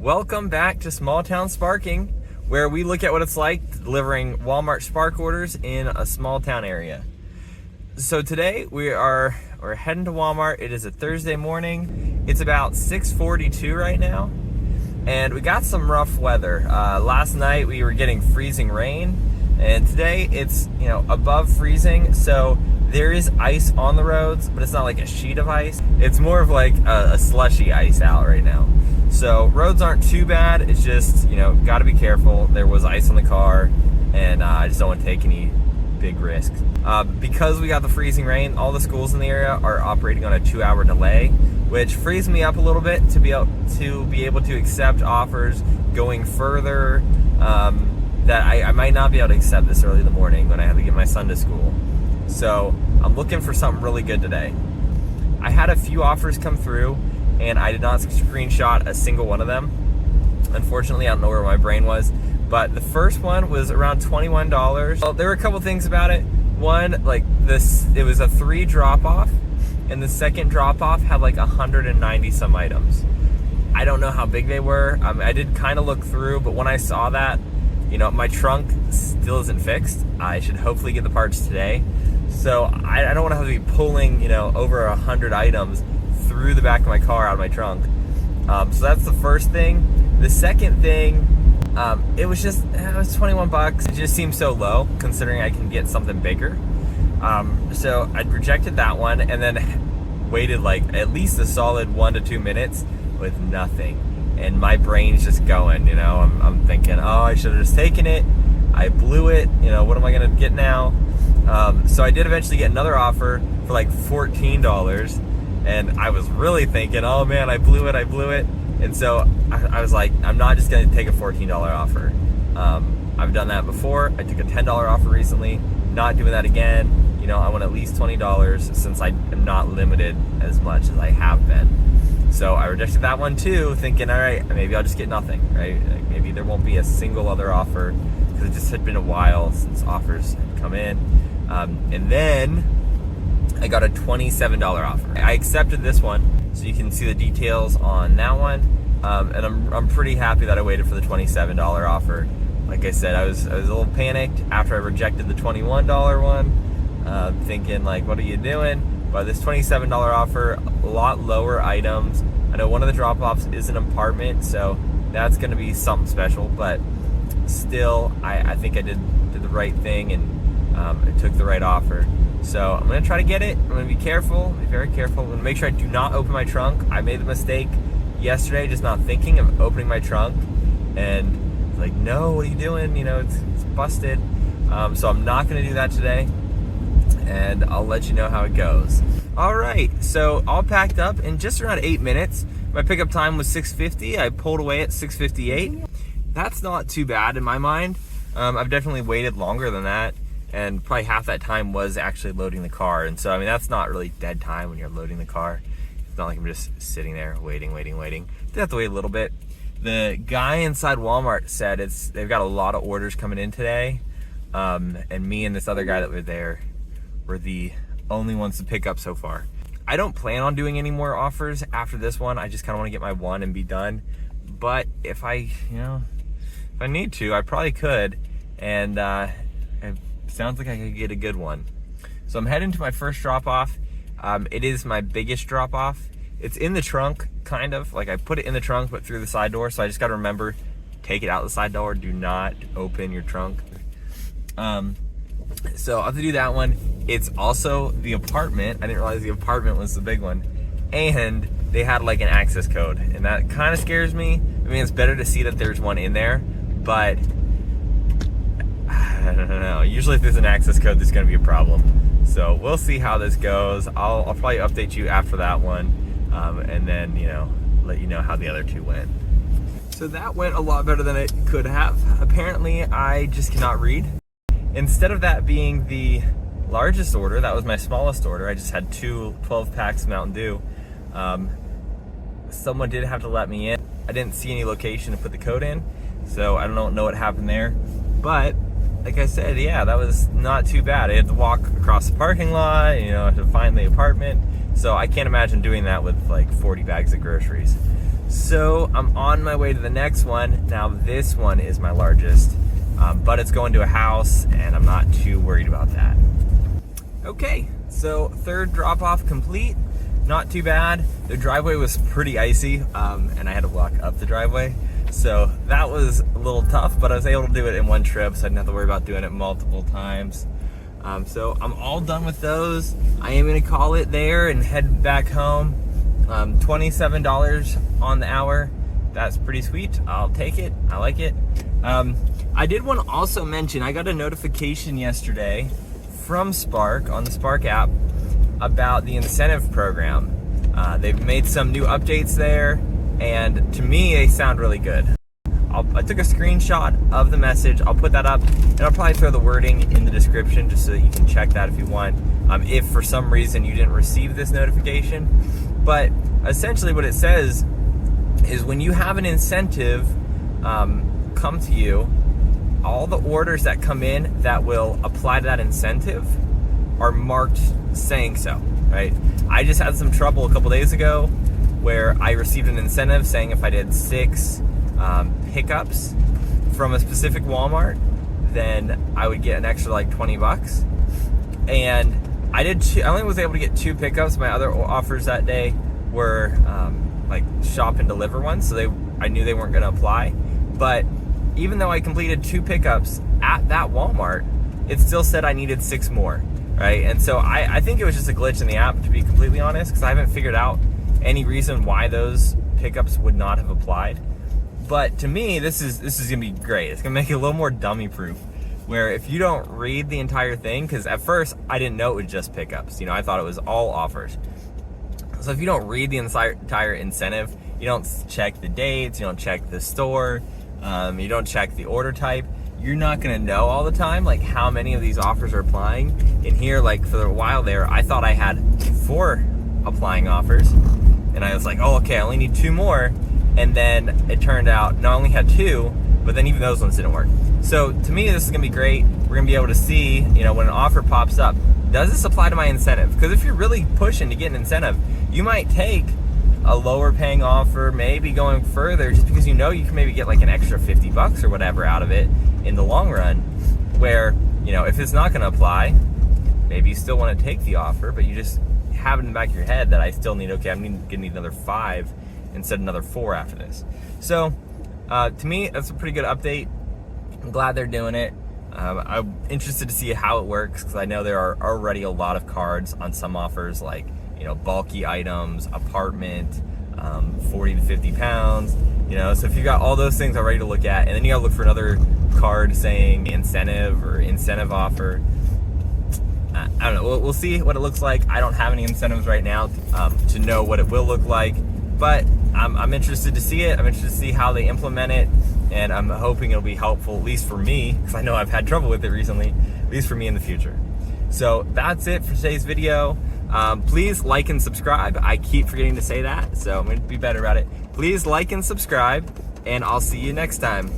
Welcome back to Small Town Sparking, where we look at what it's like delivering Walmart Spark orders in a small town area. So today we're heading to Walmart. It is a Thursday morning. It's about 6:42 right now, and we got some rough weather. Last night we were getting freezing rain, and today it's above freezing. So there is ice on the roads, but it's not like a sheet of ice. It's more of like a slushy ice out right now. So roads aren't too bad. It's just, got to be careful. There was ice on the car, and I just don't want to take any big risks. Because we got the freezing rain, all the schools in the area are operating on a 2-hour delay, which frees me up a little bit to be able to accept offers going further that I might not be able to accept this early in the morning when I have to get my son to school. So I'm looking for something really good today. I had a few offers come through, and I did not screenshot a single one of them. Unfortunately, I don't know where my brain was, but the first one was around $21. Well, there were a couple things about it. One, it was a 3 drop-off, and the second drop-off had 190 some items. I don't know how big they were. I did kind of look through, but when I saw that, my trunk still isn't fixed. I should hopefully get the parts today. So I don't want to have to be pulling, over 100 items through the back of my car out of my trunk. So that's the first thing. The second thing, it was $21. It just seemed so low considering I can get something bigger. So I rejected that one and then waited at least a solid 1 to 2 minutes with nothing. And my brain's just going, I'm thinking, oh, I should have just taken it. I blew it. What am I going to get now? So I did eventually get another offer for $14. And I was really thinking, oh man, I blew it. And so I was like, I'm not just going to take a $14 offer. I've done that before. I took a $10 offer recently. Not doing that again. I want at least $20 since I am not limited as much as I have been. So I rejected that one too, thinking, all right, maybe I'll just get nothing, right? Maybe there won't be a single other offer because it just had been a while since offers had come in. And then I got a $27 offer. I accepted this one, so you can see the details on that one. And I'm pretty happy that I waited for the $27 offer. Like I said, I was a little panicked after I rejected the $21 one, thinking what are you doing? But this $27 offer, a lot lower items. I know one of the drop-offs is an apartment, so that's going to be something special. But still, I think I did the right thing, and I took the right offer. So I'm going to try to get it. I'm going to be careful, be very careful. I'm going to make sure I do not open my trunk. I made the mistake yesterday just not thinking of opening my trunk. And no, what are you doing? It's busted. So I'm not going to do that today. And I'll let you know how it goes. All right, so all packed up in just around 8 minutes. My pickup time was 6:50. I pulled away at 6:58. That's not too bad in my mind. I've definitely waited longer than that, and probably half that time was actually loading the car. And so, that's not really dead time when you're loading the car. It's not like I'm just sitting there waiting. Did have to wait a little bit. The guy inside Walmart said they've got a lot of orders coming in today, and me and this other guy that were there were the only ones to pick up so far. I don't plan on doing any more offers after this one. I just kind of want to get my one and be done. But if I need to, I probably could. And it sounds like I could get a good one. So I'm heading to my first drop off. It is my biggest drop off. It's in the trunk, kind of. I put it in the trunk, but through the side door. So I just got to remember, take it out the side door. Do not open your trunk. So I'll have to do that one. It's also the apartment. I didn't realize the apartment was the big one. And they had an access code. And that kind of scares me. It's better to see that there's one in there. But I don't know. Usually if there's an access code, there's going to be a problem. So we'll see how this goes. I'll probably update you after that one. And then, let you know how the other two went. So that went a lot better than it could have. Apparently, I just cannot read. Instead of that being the largest order, that was my smallest order. I just had 2 12 packs of Mountain Dew. Someone did have to let me in. I didn't see any location to put the code in, so I don't know what happened there. But like I said, yeah, that was not too bad. I had to walk across the parking lot, to find the apartment. So I can't imagine doing that with 40 bags of groceries. So I'm on my way to the next one. Now this one is my largest, but it's going to a house and I'm not too worried about that. Okay, so third drop off complete. Not too bad. The driveway was pretty icy, and I had to walk up the driveway. So that was a little tough, but I was able to do it in one trip, so I didn't have to worry about doing it multiple times. So I'm all done with those. I am gonna call it there and head back home. $27 on the hour. That's pretty sweet. I'll take it. I like it. I did want to also mention, I got a notification yesterday from Spark on the Spark app about the incentive program. They've made some new updates there, and to me, they sound really good. I took a screenshot of the message. I'll put that up, and I'll probably throw the wording in the description just so that you can check that if you want, if for some reason you didn't receive this notification. But essentially what it says is when you have an incentive come to you, all the orders that come in that will apply to that incentive are marked saying so, right? I just had some trouble a couple days ago where I received an incentive saying if I did 6 pickups from a specific Walmart, then I would get an extra like $20. And I only was able to get 2 pickups. My other offers that day were like shop and deliver ones, so I knew they weren't going to apply. But even though I completed 2 pickups at that Walmart, it still said I needed 6 more, right? And so I think it was just a glitch in the app, to be completely honest, because I haven't figured out any reason why those pickups would not have applied. But to me, this is gonna be great. It's gonna make it a little more dummy proof, where if you don't read the entire thing, because at first I didn't know it was just pickups. I thought it was all offers. So if you don't read the entire incentive, you don't check the dates, you don't check the store, you don't check the order type, you're not gonna know all the time like how many of these offers are applying. In here, like for a while there, I thought I had 4 applying offers, and I was like, oh, okay, I only need 2 more. And then it turned out, no, I only had 2, but then even those ones didn't work. So to me, this is gonna be great. We're gonna be able to see, when an offer pops up, does this apply to my incentive? Because if you're really pushing to get an incentive, you might take a lower paying offer, maybe going further, just because you can maybe get like an extra $50 or whatever out of it in the long run. Where, if it's not gonna apply, maybe you still wanna take the offer, but you just have it in the back of your head that I still need, okay, I'm gonna need another 5 instead of another 4 after this. So to me, that's a pretty good update. I'm glad they're doing it. I'm interested to see how it works, because I know there are already a lot of cards on some offers, like bulky items, apartment, 40 to 50 pounds. So if you got all those things already to look at, and then you gotta look for another card saying incentive or incentive offer. I don't know. We'll see what it looks like. I don't have any incentives right now to know what it will look like, but I'm interested to see it. I'm interested to see how they implement it, and I'm hoping it'll be helpful, at least for me, because I know I've had trouble with it recently, at least for me in the future. So that's it for today's video. Please like and subscribe. I keep forgetting to say that, so I'm going to be better about it. Please like and subscribe, and I'll see you next time.